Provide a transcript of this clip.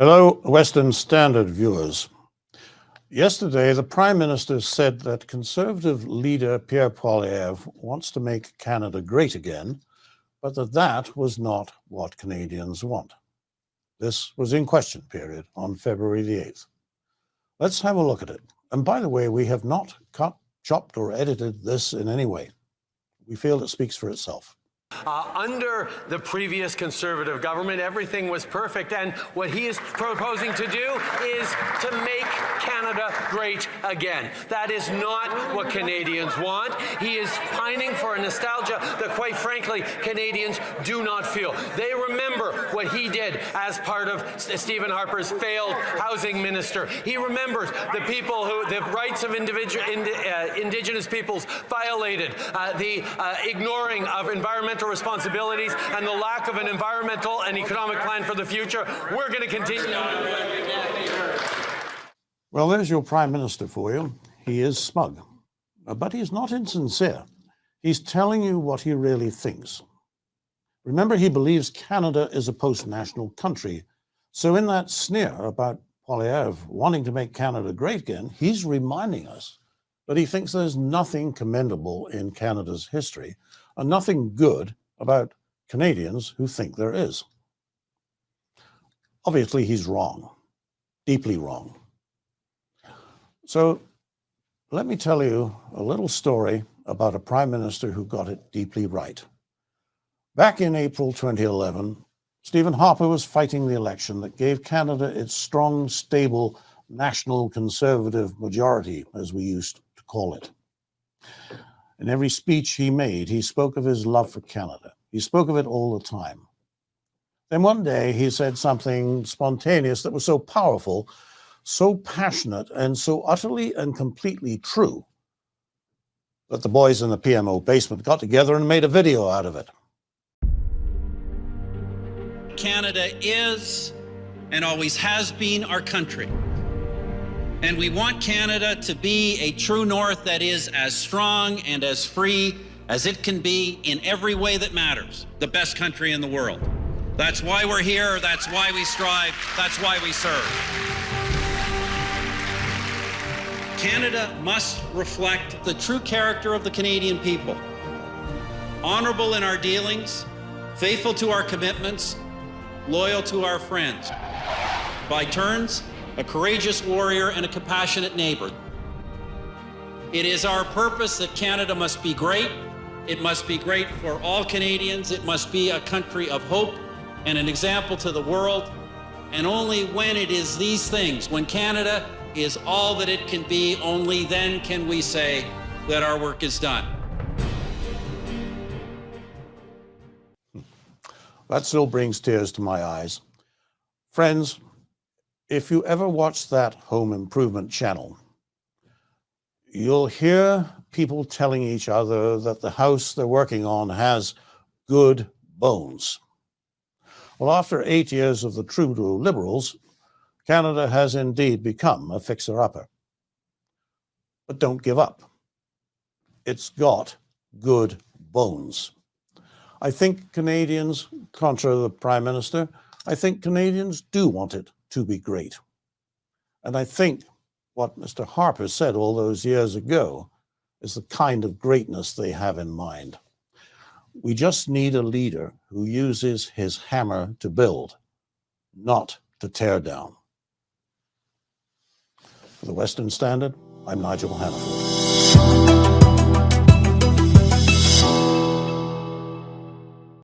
Hello, Western Standard viewers. Yesterday, the Prime Minister said that Conservative leader Pierre Poilievre wants to make Canada great again, but that was not what Canadians want. This was in question period on February the 8th. Let's have a look at it. And by the way, we have not cut, chopped, or edited this in any way. We feel it speaks for itself. Under the previous Conservative government, everything was perfect, and what he is proposing to do is to make Canada great again. That is not what Canadians want. He is pining for a nostalgia that, quite frankly, Canadians do not feel. They remember what he did as part of Stephen Harper's failed housing minister. He remembers the people the rights of Indigenous peoples violated, the ignoring of environmental responsibilities, and the lack of an environmental and economic plan for the future. We're going to continue. Well, there's your Prime Minister for you. He is smug, but he's not insincere. He's telling you what he really thinks. Remember, he believes Canada is a post-national country. So in that sneer about Poilievre wanting to make Canada great again, he's reminding us that he thinks there's nothing commendable in Canada's history and nothing good about Canadians who think there is. Obviously, he's wrong, deeply wrong. So let me tell you a little story about a Prime Minister who got it deeply right. Back in April 2011, Stephen Harper was fighting the election that gave Canada its strong, stable, national conservative majority, as we used to call it. In every speech he made, he spoke of his love for Canada. He spoke of it all the time. Then one day he said something spontaneous that was so powerful, so passionate, and so utterly and completely true that the boys in the PMO basement got together and made a video out of it. Canada is and always has been our country. And we want Canada to be a true north that is as strong and as free as it can be in every way that matters. The best country in the world. That's why we're here, that's why we strive, that's why we serve. Canada must reflect the true character of the Canadian people. Honorable in our dealings, faithful to our commitments, loyal to our friends. By turns, a courageous warrior and a compassionate neighbor. It is our purpose that Canada must be great. It must be great for all Canadians. It must be a country of hope and an example to the world. And only when it is these things, when Canada is all that it can be, only then can we say that our work is done. That still brings tears to my eyes. Friends, if you ever watch that home improvement channel, you'll hear people telling each other that the house they're working on has good bones. Well, after 8 years of the Trudeau Liberals, Canada has indeed become a fixer-upper. But don't give up. It's got good bones. I think Canadians, contra the Prime Minister, I think Canadians do want it to be great. And I think what Mr. Harper said all those years ago is the kind of greatness they have in mind. We just need a leader who uses his hammer to build, not to tear down. For the Western Standard, I'm Nigel Hannaford.